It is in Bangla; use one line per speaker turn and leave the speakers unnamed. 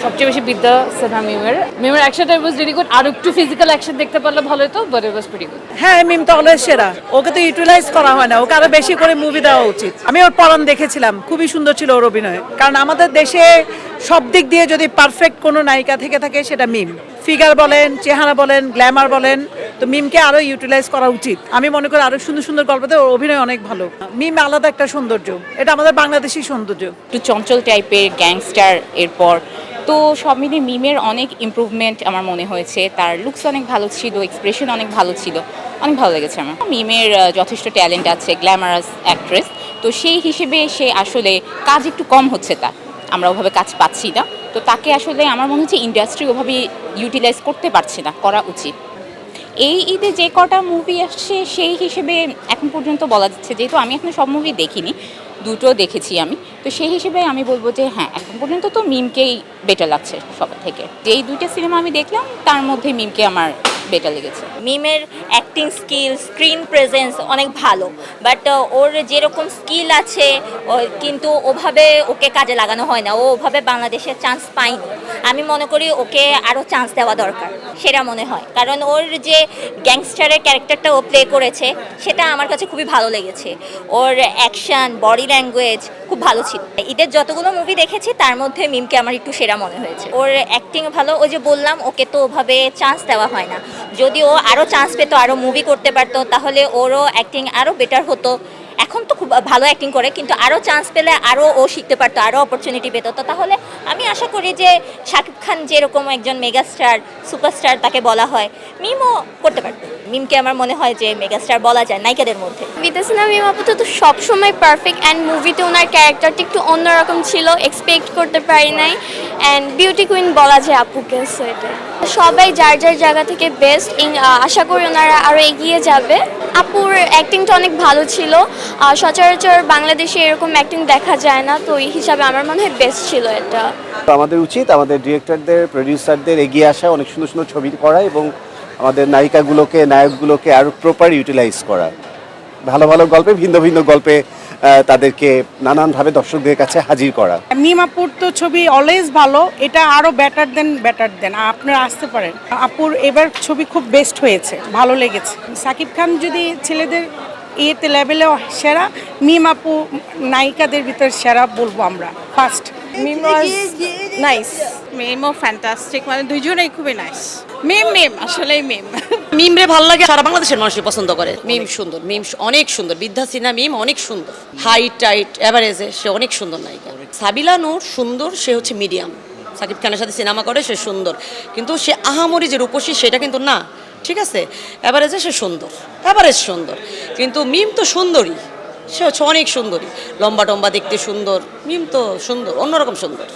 সবচেয়ে বেশি বিদ্যা সিনহা মিমের অ্যাকশনটা ওয়াজ রিয়েলি গুড। আর একটু ফিজিক্যাল অ্যাকশন দেখতে পারলে ভালো হতো, but it was pretty good.
হ্যাঁ, মিম তো অলওয়েজ সেরা। ওকে তো ইউটিলাইজ করা হয় না, ওকে আরো বেশি করে মুভি দেওয়া উচিত। আমি ওর পরান দেখেছিলাম, খুবই সুন্দর ছিল ওর অভিনয়। কারণ আমাদের দেশে সব দিক দিয়ে যদি পারফেক্ট কোনো নায়িকা থেকে থাকে সেটা মিম। ফিগার বলেন, চেহারা বলেন, গ্ল্যামার বলেন, তো মিমকে আরো ইউটিলাইজ করা উচিত। আমি মনে করি আরো সুন্দর সুন্দর গল্পতে ওর অভিনয় অনেক ভালো। মিম আলাদা একটা সৌন্দর্য, এটা আমাদের বাংলাদেশি সৌন্দর্য।
একটু চঞ্চল টাইপের গ্যাংস্টার এরপর তো সব মিলিয়ে মিমের অনেক ইমপ্রুভমেন্ট আমার মনে হয়েছে। তার লুকস অনেক ভালো ছিল, এক্সপ্রেশন অনেক ভালো ছিল, অনেক ভালো লেগেছে আমার। মিমের যথেষ্ট ট্যালেন্ট আছে, গ্ল্যামারাস অ্যাক্ট্রেস, তো সেই হিসেবে সে আসলে কাজ একটু কম হচ্ছে, তা আমরা ওভাবে কাজ পাচ্ছি না। তো তাকে আসলে আমার মনে হচ্ছে ইন্ডাস্ট্রি ওভাবে ইউটিলাইজ করতে পারছে না, করা উচিত। এই ঈদে যে কটা মুভি আসছে সেই হিসেবে এখন পর্যন্ত বলা যাচ্ছে, যেহেতু আমি এখন সব মুভি দেখিনি, দুটো দেখেছি আমি, তো সেই হিসেবে আমি বলবো যে হ্যাঁ, এখন পর্যন্ত তো মিমকেই বেটার লাগছে সবার থেকে। যেই দুইটা সিনেমা আমি দেখলাম তার মধ্যে মিমকে আমার বেটার লেগেছে।
মিমের অ্যাক্টিং স্কিল, স্ক্রিন প্রেজেন্স অনেক ভালো, বাট ওর যেরকম স্কিল আছে কিন্তু ওভাবে ওকে কাজে লাগানো হয় না, ও ওভাবে বাংলাদেশে চান্স পায়নি। আমি মনে করি ওকে আরও চান্স দেওয়া দরকার, সেটা মনে হয়। কারণ ওর যে গ্যাংস্টারের ক্যারেক্টারটা ও প্লে করেছে সেটা আমার কাছে খুবই ভালো লেগেছে। ওর অ্যাকশন, বডি ল্যাঙ্গুয়েজ খুব ভালো ছিল। ঈদের যতগুলো মুভি দেখেছি তার মধ্যে মিমকে আমার একটু সেরা মনে হয়েছে। ওর অ্যাক্টিং ভালো, ওই যে বললাম ওকে তো ওভাবে চান্স দেওয়া হয় না। যদি ও আরও চান্স পেতো, আরও মুভি করতে পারতো, তাহলে ওরও অ্যাক্টিং আরও বেটার হতো। এখন তো খুব ভালো অ্যাক্টিং করে, কিন্তু আরও চান্স পেলে আরও ও শিখতে পারতো, আরও অপরচুনিটি পেতো। তো তাহলে আমি আশা করি যে শাকিব খান যেরকম একজন মেগাস্টার, সুপারস্টার তাকে বলা হয়, মিমও করতে পারতো। মিমকে আমার মনে হয় যে মেগাস্টার বলা যায় নায়িকাদের মধ্যে।
বিদ্যাসিনা মিম আপাতত সবসময় পারফেক্ট, অ্যান্ড মুভিতে ওনার ক্যারেক্টারটা একটু অন্যরকম ছিল, এক্সপেক্ট করতে পারি নাই। অ্যান্ড বিউটি কুইন বলা যায় আপুকে, সো এটা সবাই যার যার জায়গা থেকে বেস্ট। আশা করি ওনারা আরও এগিয়ে যাবে। আপুর অ্যাক্টিংটা অনেক ভালো ছিল, সচরাচর বাংলাদেশে এরকম অ্যাক্টিং দেখা যায় না, তো এই হিসাবে আমার মনে হয় বেস্ট ছিল এটা।
আমাদের উচিত আমাদের ডিরেক্টরদের, প্রডিউসারদের এগিয়ে আসা, অনেক সুন্দর সুন্দর ছবি করা এবং আমাদের নায়িকাগুলোকে, নায়কগুলোকে আরও প্রপার ইউটিলাইজ করা। ভালো ভালো গল্পে, ভিন্ন ভিন্ন গল্পে তাদেরকে নানানভাবে দর্শকদের কাছে হাজির করা।
মিম আপুর তো ছবি অলওয়েজ ভালো, এটা আরো বেটার দেন আপনারা আসতে পারেন। আপুর এবার ছবি খুব বেস্ট হয়েছে, ভালো লেগেছে। সাকিব খান যদি ছেলেদের এতে লেভেলে সেরা, মিম আপু নায়িকাদের ভিতরে সেরা বলবো আমরা ফার্স্ট।
মিম ওয়াজ নাইস, মিমও ফ্যান্টাস্টিক, মানে দুইজনেই খুবই নাইস। মিম আসলেই মিম।
মিম রে ভালো লাগে, সারা বাংলাদেশের মানুষই পছন্দ করে। মিম সুন্দর, মিম অনেক সুন্দর। বিদ্যা সিনহা মিম অনেক সুন্দর, হাইট টাইট এভারেজে সে অনেক সুন্দর নায়িকা। সাবিলা নূর সুন্দর, সে হচ্ছে মিডিয়াম। সাকিব খানের সাথে সিনেমা করে, সে সুন্দর, কিন্তু সে আহামরি যে রূপসী সেটা কিন্তু না, ঠিক আছে। এভারেজে সে সুন্দর, এভারেজ সুন্দর, কিন্তু মিম তো সুন্দরী, সে হচ্ছে অনেক সুন্দরী, লম্বা টম্বা দেখতে সুন্দর। মিম তো সুন্দর, অন্যরকম সুন্দর।